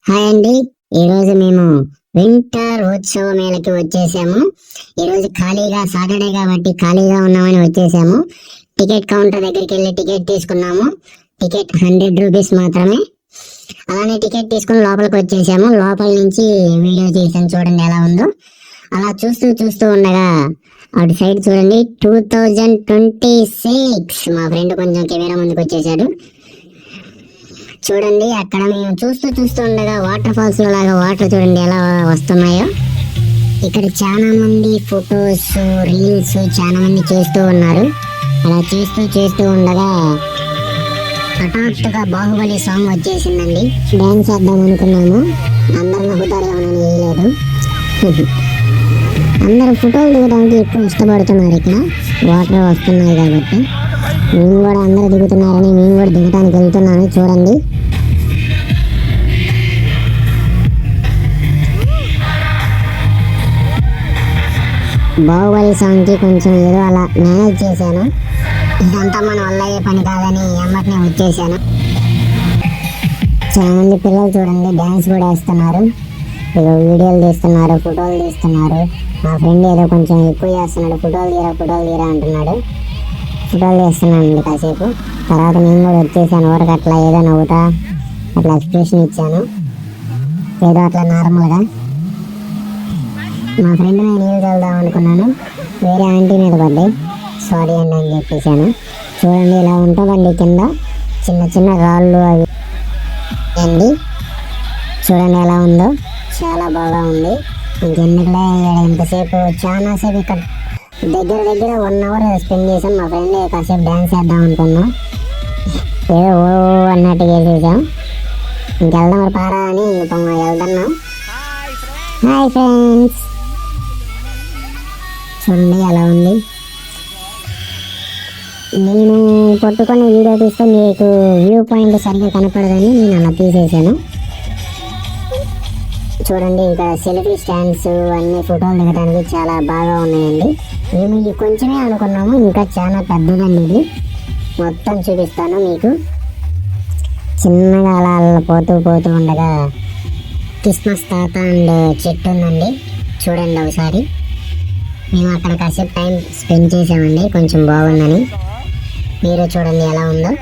Hi అండి. ఈరోజు మేము వింటర్ ఉత్సవ మేళకి వచ్చేసాము. ఈరోజు ఖాళీగా సాటర్డే కాబట్టి ఖాళీగా ఉన్నామని వచ్చేసాము. టికెట్ కౌంటర్ దగ్గరికి వెళ్ళి టికెట్ తీసుకున్నాము. టికెట్ 100 రూపీస్ మాత్రమే. అలానే టికెట్ తీసుకుని లోపలికి వచ్చేసాము. లోపల నుంచి వీడియో చేసాను, చూడండి ఎలా ఉందో. అలా చూస్తూ చూస్తూ ఉండగా అటు సైడ్ చూడండి 2026 మా ఫ్రెండ్ కొంచెం కెమెరా ముందుకు వచ్చేసాడు. చూడండి అక్కడ మేము చూస్తూ చూస్తూ ఉండగా వాటర్ ఫాల్స్ లో లాగా వాటర్ చూడండి ఎలా వస్తున్నాయో. ఇక్కడ చాలా మంది ఫొటోస్, రీల్స్ చాలా మంది చేస్తూ ఉన్నారు. అలా చేస్తూ చేస్తూ ఉండగా హఠాత్తుగా బాహుబలి సాంగ్ వచ్చేసిందండి. డాన్స్ చేద్దాం అనుకున్నాము, అందరు నవ్వుతారేమోనని వేయలేదు. అందరూ ఫోటోలు దిగడానికి ఎక్కువ ఇష్టపడుతున్నారు. ఇక్కడ వాటర్ వస్తున్నాయి కాబట్టి మేము కూడా అందరూ దిగుతున్నారని మేము కూడా దిగడానికి వెళ్తున్నాను. చూడండి బాహుబలి సాంగ్కి కొంచెం ఏదో అలా మేనేజ్ చేశాను. ఇదంతా మన వల్ల అయ్యే పని కాదని ఎమ్మటినే వచ్చేసాను. చాలా మంది పిల్లలు చూడండి డ్యాన్స్ కూడా వేస్తున్నారు, వీడియోలు తీస్తున్నారు, ఫోటోలు తీస్తున్నారు. మా ఫ్రెండ్ ఏదో కొంచెం ఎక్కువ చేస్తున్నాడు, ఫోటోలు తీరా అంటున్నాడు. ఫోటోలు తీస్తున్నానండి కాసేపు. తర్వాత నేను కూడా వచ్చేసాను. ఊరికి అట్లా ఏదో నవ్వుతా అట్లా ఎక్స్ప్రెషన్ ఇచ్చాను, ఏదో అట్లా నార్మల్గా. మా ఫ్రెండ్ నేను నీళ్ళు చల్దాం అనుకున్నాను, వేరే ఆంటీ మీద పడ్డాయి, సారీ అండి అని చెప్పేసాను. చూడండి ఇలా ఉంటుందండి కింద చిన్న చిన్న రాళ్ళు అవి అండి. చూడండి ఎలా ఉందో, చాలా బాగా ఉంది. ఇంకెందుకులే ఇంతసేపు చాలాసేపు ఇక్కడ దగ్గర 1 అవర్ స్పెండ్ చేసాం. మా ఫ్రెండ్ కాసేపు డ్యాన్స్ చేద్దాం అనుకున్నాం, ఏదో ఓ అన్నట్టుగా వేసేసాం. ఇంకెళ్దాం మరి పారా అని వెళ్తున్నాం. హాయ్ ఫ్రెండ్స్, చూడండి ఎలా ఉంది. నేను పట్టుకొని వీడియో తీస్తే మీకు వ్యూ పాయింట్ సరిగ్గా కనపడదని నేను అలా తీసేసాను. చూడండి ఇక్కడ సెల్ఫీ స్టాండ్స్ అన్ని ఫోటోలు దిగడానికి చాలా బాగా ఉన్నాయండి. మేము ఇది కొంచెమే అనుకున్నాము, ఇంకా చాలా పెద్దదండి. ఇది మొత్తం చూపిస్తాను మీకు. చిన్నగా అలా పోతూ ఉండగా క్రిస్మస్ తాత అండ్ చెట్టు ఉందండి. చూడండి ఒకసారి. మేము అక్కడ కాసేపు టైం స్పెండ్ చేసామండి, కొంచెం బాగుందని. మీరు చూడండి ఎలా ఉందో.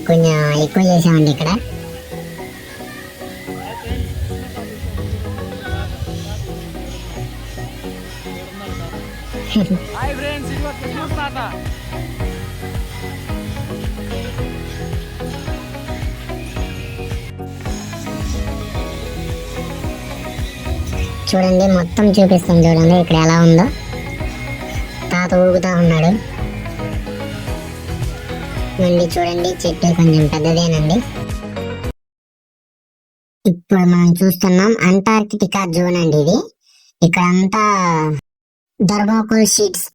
కొంచెం ఎక్కువ చేసామండి ఇక్కడ. చూడండి మొత్తం చూపిస్తాం, చూడండి ఇక్కడ ఎలా ఉందో. తాత ఊగుతా ఉన్నాడు. చూడండి చెట్టు కొంచెం పెద్దదేనండి. ఇప్పుడు మనం చూస్తున్నాం అంటార్కిటికా జోన్ అండి ఇది. ఇక్కడ అంతా థర్మోకోల్ షీట్స్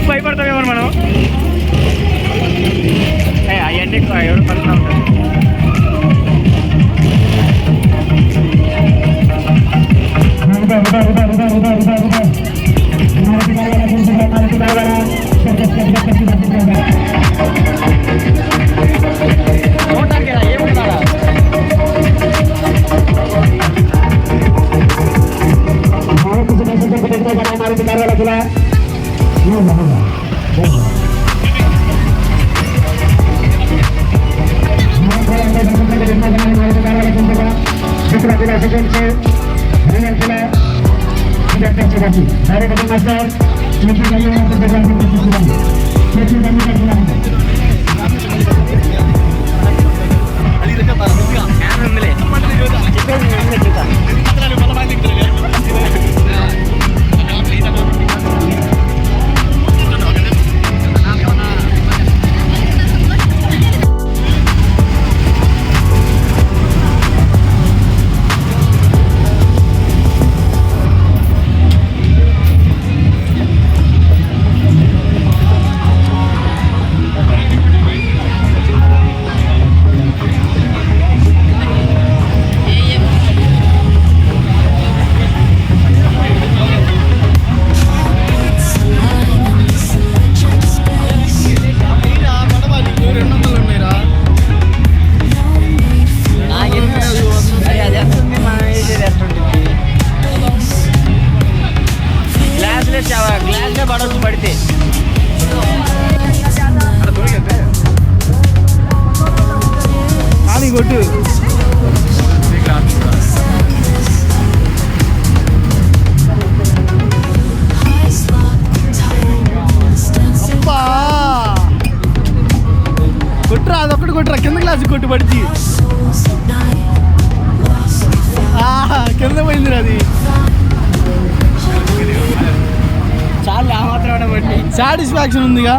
భయపడతామేమో మనం అవన్నీ ఎవరు పడుతూ ఉంటారు. గ్లాస్లే పడవచ్చు పడితే కానీ కొట్టు కొట్టురా అదొక్కటి కొట్టురా కింద గ్లాస్ కొట్టు పడిచి కింద పోయింది అది చాలు ఆ మాత్రం బట్టి సాటిస్ఫాక్షన్ ఉందిగా.